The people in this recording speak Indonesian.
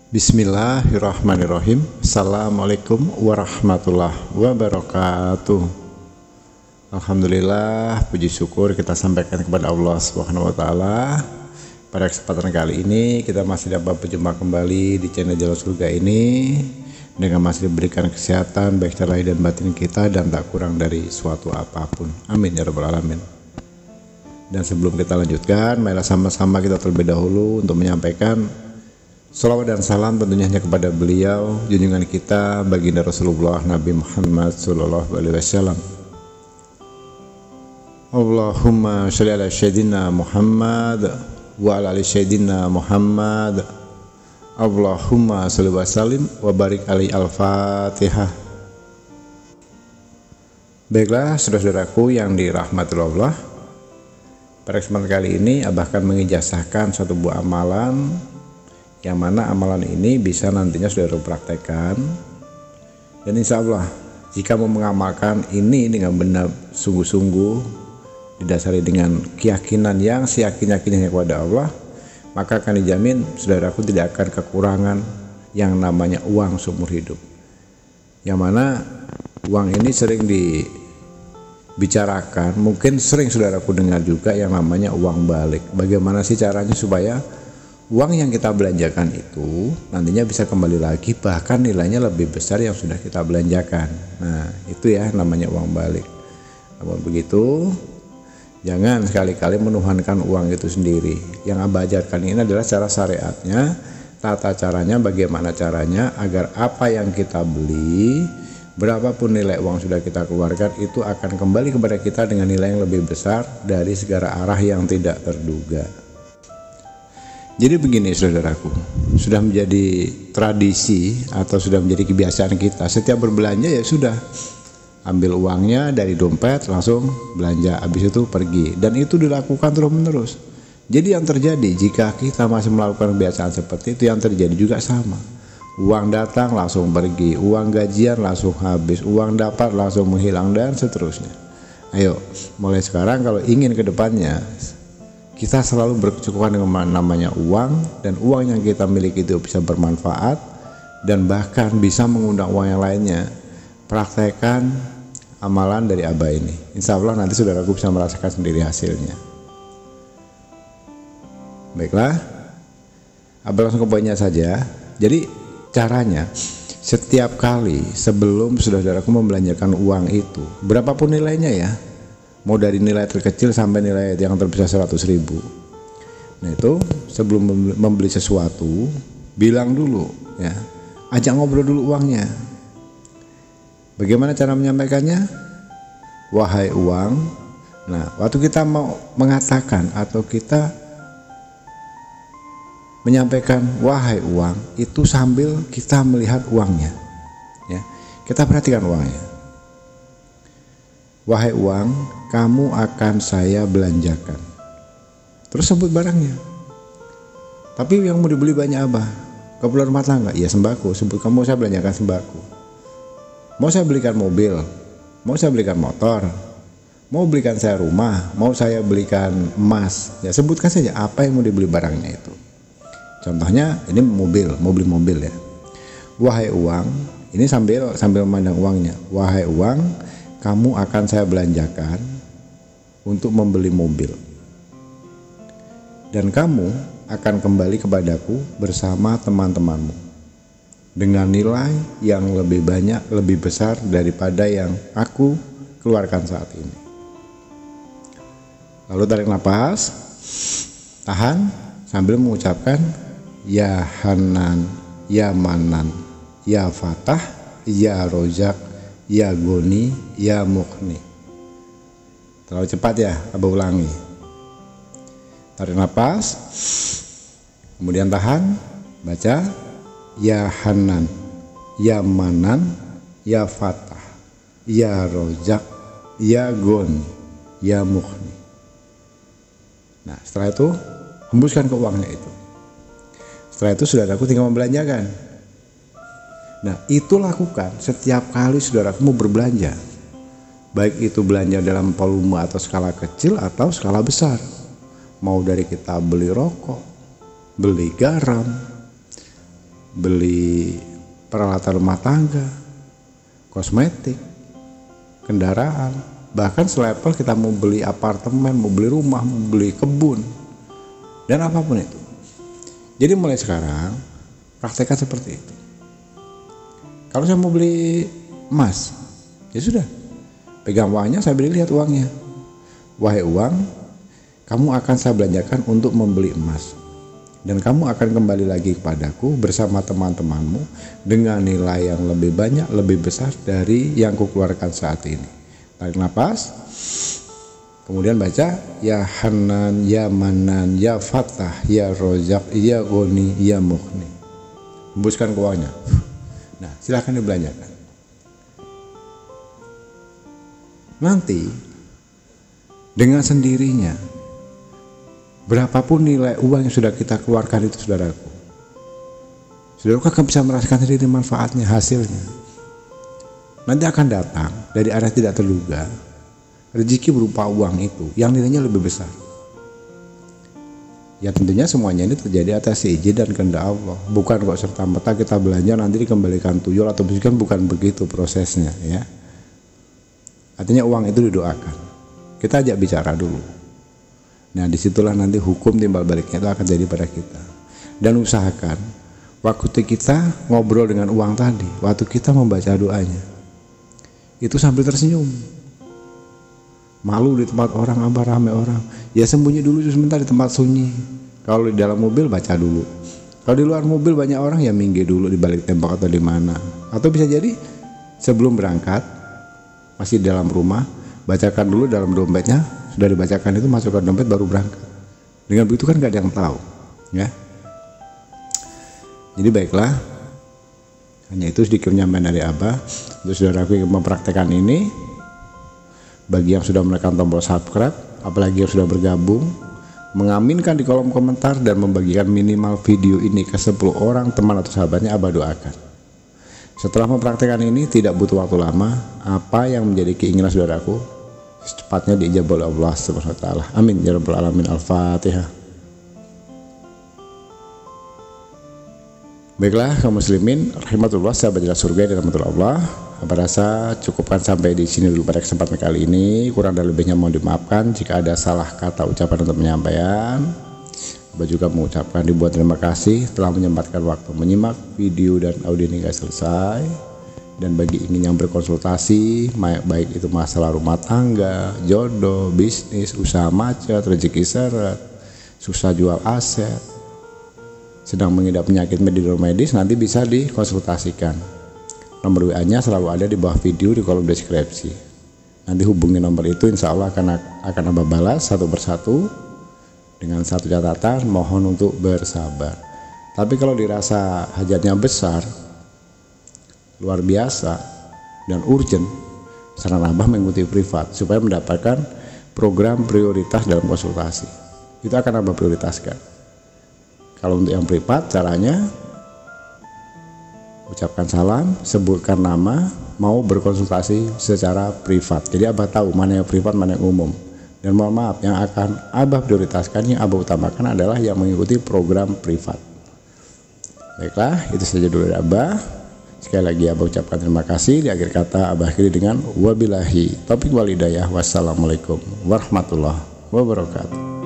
Bismillahirrahmanirrahim. Assalamualaikum warahmatullahi wabarakatuh. Alhamdulillah, puji syukur kita sampaikan kepada Allah Subhanahu wa taala. Pada kesempatan kali ini kita masih dapat berjumpa kembali di channel Jalan Surga ini dengan masih diberikan kesehatan baik secara lahir dan batin kita dan tak kurang dari suatu apapun. Amin ya rabbal alamin. Dan sebelum kita lanjutkan, marilah sama-sama kita terlebih dahulu untuk menyampaikan salawat dan salam tentunya hanya kepada beliau, junjungan kita, baginda Rasulullah Nabi Muhammad sallallahu alaihi wasallam. Allahumma sholli ala sayyidina Muhammad wa ala ali sayyidina Muhammad. Allahumma sholli wa sallim wa barik alaihi. Al-Fatihah. Baiklah saudara-saudaraku yang dirahmati Allah, pada kesempatan kali ini Abah akan mengijazahkan satu buah amalan, yang mana amalan ini bisa nantinya saudara praktekkan, dan insya Allah jika mau mengamalkan ini dengan benar sungguh-sungguh didasari dengan keyakinan yang seyakin-yakinnya kepada Allah, maka akan dijamin saudaraku tidak akan kekurangan yang namanya uang seumur hidup. Yang mana uang ini sering dibicarakan, mungkin sering saudaraku dengar juga yang namanya uang balik. Bagaimana sih caranya supaya uang yang kita belanjakan itu nantinya bisa kembali lagi, bahkan nilainya lebih besar yang sudah kita belanjakan. Nah itu ya namanya uang balik. Namun begitu, jangan sekali-kali menuhankan uang itu sendiri. Yang Abah ajarkan ini adalah cara syariatnya, tata caranya, bagaimana caranya agar apa yang kita beli, berapapun nilai uang sudah kita keluarkan, itu akan kembali kepada kita dengan nilai yang lebih besar dari segala arah yang tidak terduga. Jadi begini saudaraku, sudah menjadi tradisi atau sudah menjadi kebiasaan kita, setiap berbelanja ya sudah ambil uangnya dari dompet langsung belanja, habis itu pergi, dan itu dilakukan terus menerus. Jadi yang terjadi jika kita masih melakukan kebiasaan seperti itu, yang terjadi juga sama. Uang datang langsung pergi, uang gajian langsung habis, uang dapat langsung menghilang, dan seterusnya. Ayo mulai sekarang kalau ingin ke depannya kita selalu berkecukupan dengan namanya uang, dan uang yang kita miliki itu bisa bermanfaat dan bahkan bisa mengundang uang yang lainnya. Praktekkan amalan dari Abah ini, insya Allah nanti saudaraku bisa merasakan sendiri hasilnya. Baiklah, Abah langsung ke poinnya saja. Jadi caranya, setiap kali sebelum saudaraku membelanjakan uang itu, berapapun nilainya ya, mau dari nilai terkecil sampai nilai yang terbesar 100.000. Nah itu sebelum membeli sesuatu, bilang dulu ya, ajak ngobrol dulu uangnya. Bagaimana cara menyampaikannya? Wahai uang. Nah waktu kita mau mengatakan atau kita menyampaikan wahai uang, itu sambil kita melihat uangnya ya, kita perhatikan uangnya. Wahai uang, kamu akan saya belanjakan. Terus sebut barangnya. Tapi yang mau dibeli banyak apa? Keperluan rumah tangga? Ya sembako. Sebut kamu saya belanjakan sembako. Mau saya belikan mobil? Mau saya belikan motor? Mau belikan saya rumah? Mau saya belikan emas? Ya sebutkan saja apa yang mau dibeli barangnya itu. Contohnya ini mobil, mau beli mobil ya. Wahai uang, ini sambil memandang uangnya. Wahai uang, kamu akan saya belanjakan untuk membeli mobil, dan kamu akan kembali kepadaku bersama teman-temanmu dengan nilai yang lebih banyak, lebih besar daripada yang aku keluarkan saat ini. Lalu tarik nafas, tahan sambil mengucapkan ya Hanan, ya Manan, ya Fatah, ya Rozak, ya Goni, ya Mukhni. Terlalu cepat ya, Abah ulangi. Tarik nafas, kemudian tahan, baca ya Hanan, ya Manan, ya Fatah, ya Rozak, ya Goni, ya Mukhni. Nah setelah itu hembuskan ke uangnya itu. Setelah itu saudaraku tinggal membelanjakan. Nah, itu lakukan setiap kali saudaraku mau berbelanja. Baik itu belanja dalam volume atau skala kecil atau skala besar. Mau dari kita beli rokok, beli garam, beli peralatan rumah tangga, kosmetik, kendaraan, bahkan selevel kita mau beli apartemen, mau beli rumah, mau beli kebun, dan apapun itu. Jadi mulai sekarang praktekkan seperti itu. Kalau saya mau beli emas, ya sudah, pegang uangnya, saya beri lihat uangnya. Wahai uang, kamu akan saya belanjakan untuk membeli emas, dan kamu akan kembali lagi kepadaku bersama teman-temanmu dengan nilai yang lebih banyak, lebih besar dari yang kukeluarkan saat ini. Tarik nafas, kemudian baca ya Hanan, ya Manan, ya Fatah, ya Rozak, ya Goni, ya Mughni. Hembuskan ke uangnya. Nah, silahkan dibelanjakan. Nanti dengan sendirinya berapapun nilai uang yang sudah kita keluarkan itu saudaraku akan bisa merasakan sendiri manfaatnya, hasilnya. Nanti akan datang dari arah tidak terduga rezeki berupa uang itu yang nilainya lebih besar. Ya tentunya semuanya ini terjadi atas izin dan kehendak Allah. Bukan kok serta-merta kita belanja nanti dikembalikan tuyul atau bukan begitu prosesnya ya. Artinya uang itu didoakan. Kita ajak bicara dulu. Nah, disitulah nanti hukum timbal baliknya itu akan jadi pada kita. Dan usahakan waktu kita ngobrol dengan uang tadi, waktu kita membaca doanya, itu sambil tersenyum. Malu di tempat orang, abah rame orang, ya sembunyi dulu sebentar di tempat sunyi. Kalau di dalam mobil baca dulu. Kalau di luar mobil banyak orang, ya minggir dulu di balik tembok atau di mana. Atau bisa jadi sebelum berangkat, masih di dalam rumah, bacakan dulu dalam dompetnya. Sudah dibacakan itu masukkan dompet baru berangkat. Dengan begitu kan gak ada yang tahu, ya. Jadi baiklah, hanya itu sedikit penyampaian dari Abah. Untuk saudaraku yang mempraktekkan ini, bagi yang sudah menekan tombol subscribe, apalagi yang sudah bergabung, mengaminkan di kolom komentar dan membagikan minimal video ini ke 10 orang teman atau sahabatnya, Abah doakan. Setelah mempraktekkan ini tidak butuh waktu lama, apa yang menjadi keinginan saudaraku secepatnya diijabah oleh Allah Subhanahu wa taala. Amin ya rabbal alamin. Al-Fatihah. Baiklah kaum muslimin rahimatullah, sahabat jalan surga dan rahmatullah Allah. Apa rasa cukupkan sampai di sini dulu pada kesempatan kali ini. Kurang dan lebihnya mohon dimaafkan jika ada salah kata ucapan untuk penyampaian. Abah juga mengucapkan ribuan terima kasih telah menyempatkan waktu menyimak video dan audio ini hingga selesai. Dan bagi ingin yang berkonsultasi, baik itu masalah rumah tangga, jodoh, bisnis, usaha macet, rezeki seret, susah jual aset, sedang mengidap penyakit medis, nanti bisa dikonsultasikan. Nomor WA-nya selalu ada di bawah video di kolom deskripsi. Nanti hubungi nomor itu, insya Allah akan Abah balas satu persatu dengan satu catatan, mohon untuk bersabar. Tapi kalau dirasa hajatnya besar, luar biasa dan urgent, saran Abah mengikuti privat supaya mendapatkan program prioritas dalam konsultasi. Itu akan Abah prioritaskan. Kalau untuk yang privat, caranya ucapkan salam, sebutkan nama, mau berkonsultasi secara privat. Jadi Abah tahu mana yang privat, mana yang umum. Dan mohon maaf, yang akan Abah prioritaskan, yang Abah utamakan adalah yang mengikuti program privat. Baiklah, itu saja dulu dari Abah. Sekali lagi Abah ucapkan terima kasih. Di akhir kata Abah akhiri dengan wabillahi taufiq wal hidayah. Wassalamualaikum warahmatullahi wabarakatuh.